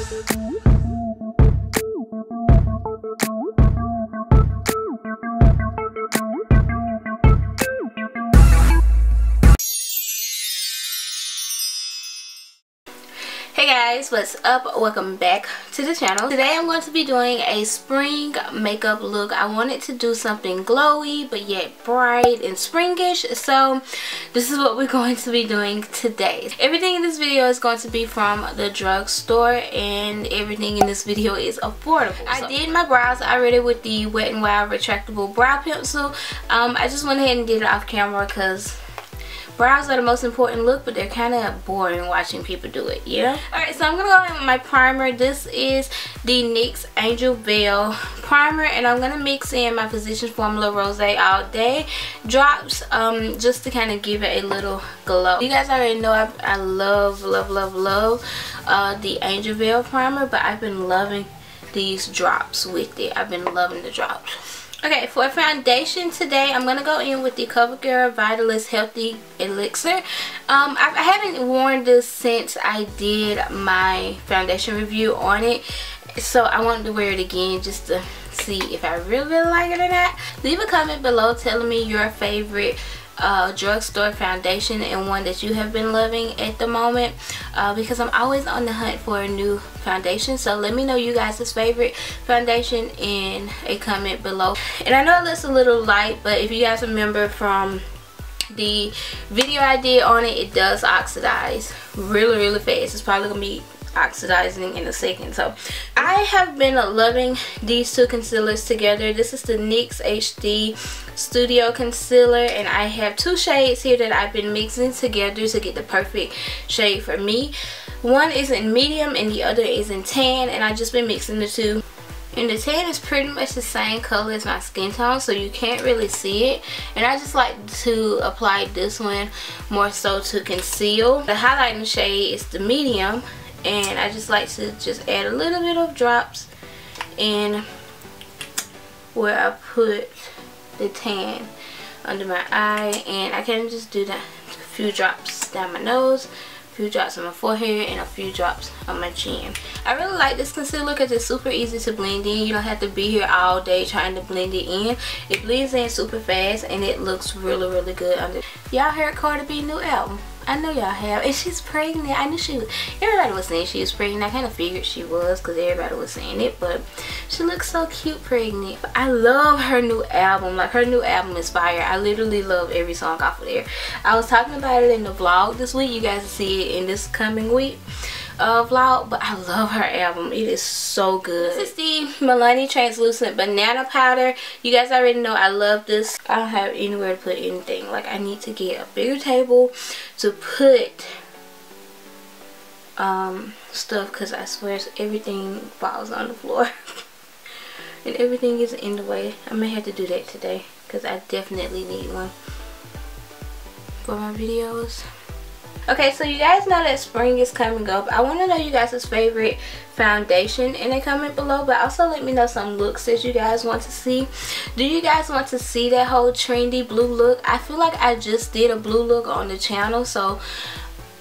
Hey guys, what's up? Welcome back to the channel. Today I'm going to be doing a spring makeup look. I wanted to do something glowy but yet bright and springish, so this is what we're going to be doing today. Everything in this video is going to be from the drugstore and everything in this video is affordable. I did my brows already with the Wet n Wild retractable brow pencil. I just went ahead and did it off camera because brows are the most important look, but they're kind of boring watching people do it, yeah? Alright, so I'm going to go in with my primer. This is the NYX Angel Veil primer, and I'm going to mix in my Physicians Formula Rose All Day drops just to kind of give it a little glow. You guys already know I love the Angel Veil primer, but I've been loving these drops with it. I've been loving the drops. Okay, for foundation today, I'm going to go in with the COVERGIRL Vitalist Healthy Elixir. I haven't worn this since I did my foundation review on it, so I wanted to wear it again just to see if I really like it or not. Leave a comment below telling me your favorite drugstore foundation and one that you have been loving at the moment, because I'm always on the hunt for a new foundation. So let me know you guys' favorite foundation in a comment below. And I know it looks a little light, but if you guys remember from the video I did on it, it does oxidize really fast. It's probably gonna be oxidizing in a second. So I have been loving these two concealers together. This is the NYX HD Studio Concealer, and I have two shades here that I've been mixing together to get the perfect shade for me. One is in medium and the other is in tan, and I've just been mixing the two. And the tan is pretty much the same color as my skin tone, so you can't really see it. And I just like to apply this one more so to conceal. The highlighting shade is the medium, and I just like to just add a little bit of drops in where I put the tan under my eye, and I can just do that, a few drops down my nose, a few drops on my forehead, and a few drops on my chin. I really like this concealer because it's super easy to blend in. You don't have to be here all day trying to blend it in. It blends in super fast and it looks really good under. Y'all heard Cardi B new album? I know y'all have, and she's pregnant. I knew she was, everybody was saying she was pregnant. I kind of figured she was because everybody was saying it, but she looks so cute pregnant. But I love her new album. Like, her new album is fire. I literally love every song off of there. I was talking about it in the vlog this week. You guys will see it in this coming week vlog, but I love her album. It is so good. This is the MILANI Translucent Banana Powder. You guys already know I love this. I don't have anywhere to put anything. Like, I need to get a bigger table to put stuff, because I swear everything falls on the floor and everything is in the way. I may have to do that today because I definitely need one for my videos. Okay, so you guys know that spring is coming up. I want to know you guys' favorite foundation in a comment below, but also let me know some looks that you guys want to see. Do you guys want to see that whole trendy blue look? I feel like I just did a blue look on the channel, so,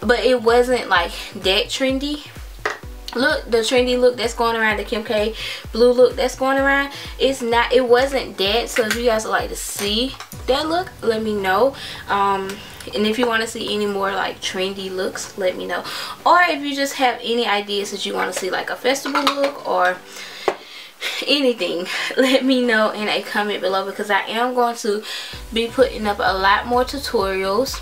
but it wasn't like that trendy. Look, the trendy look that's going around, the Kim K blue look that's going around, it's not, it wasn't that. So if you guys would like to see that look, let me know. And if you want to see any more like trendy looks, let me know. Or if you just have any ideas that you want to see, like a festival look or anything, let me know in a comment below, because I am going to be putting up a lot more tutorials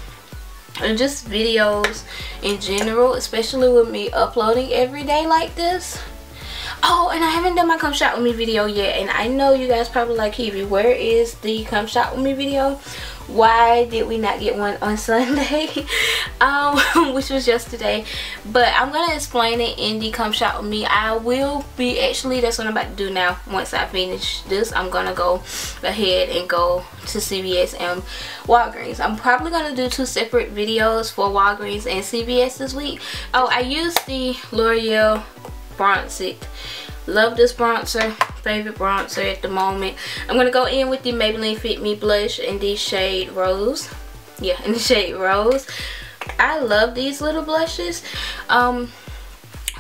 and just videos in general, especially with me uploading every day like this. Oh, and I haven't done my come shop with me video yet, and I know you guys probably like, Kiwi, where is the come shop with me video? Why did we not get one on Sunday? Which was yesterday. But I'm gonna explain it in the come shop with me. I will be, actually that's what I'm about to do now. Once I finish this, I'm gonna go ahead and go to CVS and Walgreens. I'm probably gonna do two separate videos for Walgreens and CVS this week. Oh, I used the L'Oreal Bronze It. Love this bronzer, favorite bronzer at the moment. I'm gonna go in with the Maybelline Fit Me blush in the shade Rose. Yeah, in the shade Rose. I love these little blushes.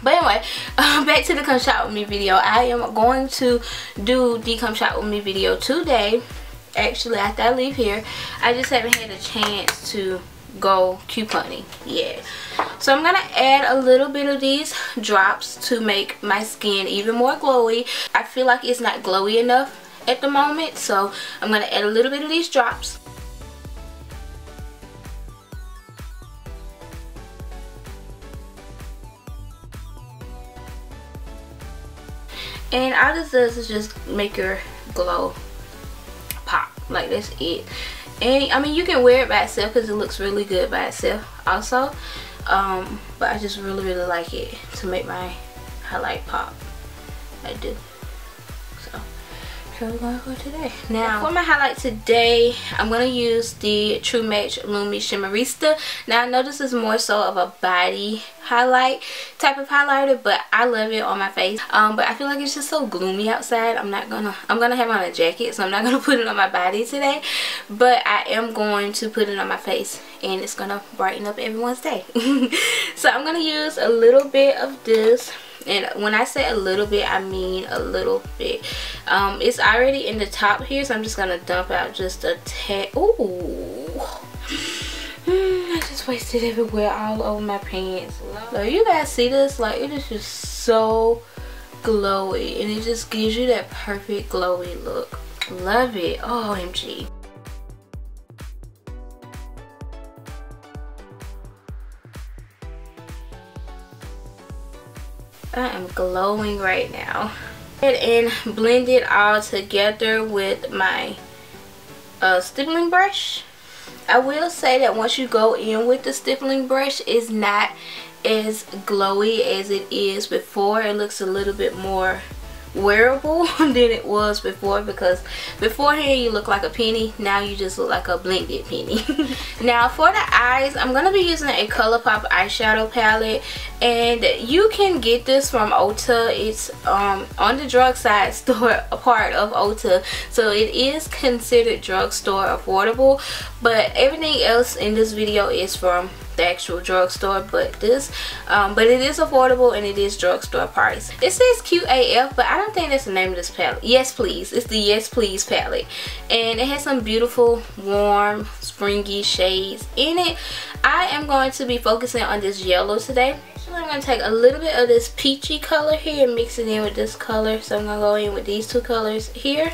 But anyway, back to the come shop with me video. I am going to do the come shop with me video today. Actually, after I leave here, I just haven't had a chance to go couponing yet. So I'm gonna add a little bit of these drops to make my skin even more glowy. I feel like it's not glowy enough at the moment, so I'm gonna add a little bit of these drops. And all this does is just make your glow pop. Like, that's it. And I mean, you can wear it by itself because it looks really good by itself also. But I just really like it to make my highlight pop. I do. So we're going for today. Now for my highlight today, I'm going to use the True Match LUMI Shimmerista. Now I know this is more so of a body highlight type of highlighter, but I love it on my face. But I feel like it's just so gloomy outside. I'm gonna have on a jacket, so I'm not gonna put it on my body today, but I am going to put it on my face, and it's gonna brighten up everyone's day. So I'm gonna use a little bit of this. And when I say a little bit, I mean a little bit. It's already in the top here, so I'm just gonna dump out just a tad. Ooh, I just wasted everywhere, all over my pants. Like, you guys see this? Like, it is just so glowy, and it just gives you that perfect glowy look. Love it. OMG. I am glowing right now. And blend it all together with my stippling brush. I will say that once you go in with the stippling brush, it's not as glowy as it is before. It looks a little bit more wearable than it was before, because beforehand you look like a penny, now you just look like a blended penny. Now for the eyes, I'm going to be using a ColourPop eyeshadow palette, and you can get this from Ulta. It's on the drug side store, a part of Ulta, so it is considered drugstore affordable, but everything else in this video is from the actual drugstore, but it is affordable, and it is drugstore price. It says cute AF, but I don't think that's the name of this palette. Yes Please, it's the Yes Please palette, and it has some beautiful warm springy shades in it. I am going to be focusing on this yellow today. Actually, I'm going to take a little bit of this peachy color here and mix it in with this color, so I'm going to go in with these two colors here.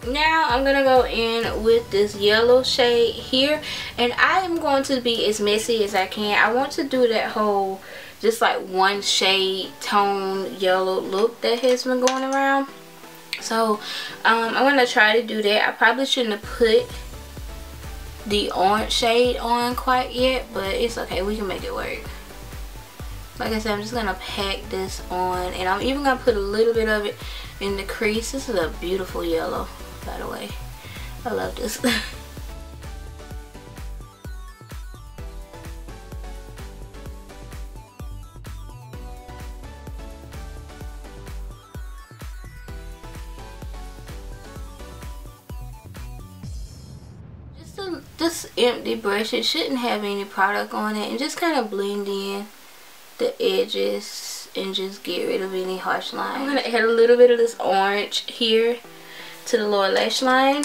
Now I'm gonna go in with this yellow shade here, and I am going to be as messy as I can. I want to do that whole just like one shade tone yellow look that has been going around, so I'm gonna try to do that. I probably shouldn't have put the orange shade on quite yet, but it's okay, we can make it work. Like I said, I'm just gonna pack this on, and I'm even gonna put a little bit of it in the crease. This is a beautiful yellow, by the way. I love this. Just empty brush, it shouldn't have any product on it, and just kind of blend in the edges and just get rid of any harsh lines. I'm gonna add a little bit of this orange here to the lower lash line.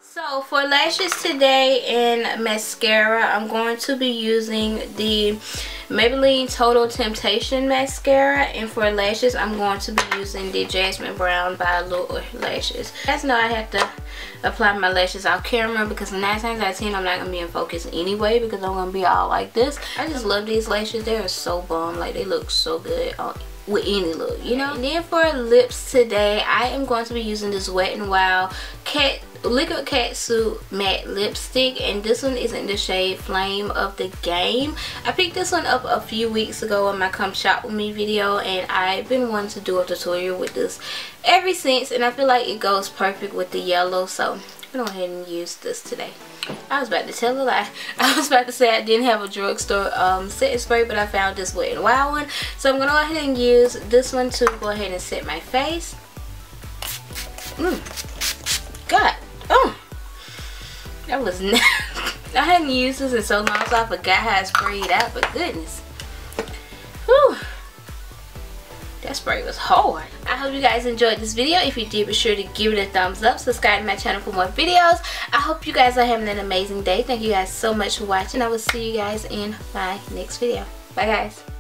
So for lashes today and mascara, I'm going to be using the Maybelline Total Temptation mascara, and for lashes I'm going to be using the Jasmine Brown by ELIXIR lashes. You guys know I have to apply my lashes off camera because 9 times out of 10 I'm not going to be in focus anyway, because I'm going to be all like this. I just love these lashes. They are so bomb. Like, they look so good with any look, you know. And then for lips today, I am going to be using this Wet n Wild Liquid Catsuit matte lipstick, and this one is in the shade Flame of the Game. I picked this one up a few weeks ago in my come shop with me video, and I've been wanting to do a tutorial with this ever since, and I feel like it goes perfect with the yellow, so I'm gonna go ahead and use this today. I was about to tell a lie. I was about to say I didn't have a drugstore setting spray, but I found this Wet n Wild one. So I'm gonna go ahead and use this one to go ahead and set my face. God, that was not. I hadn't used this in so long, so I forgot how I sprayed out. But goodness, whew. That spray was hard. I hope you guys enjoyed this video. If you did, be sure to give it a thumbs up. Subscribe to my channel for more videos. I hope you guys are having an amazing day. Thank you guys so much for watching. I will see you guys in my next video. Bye guys.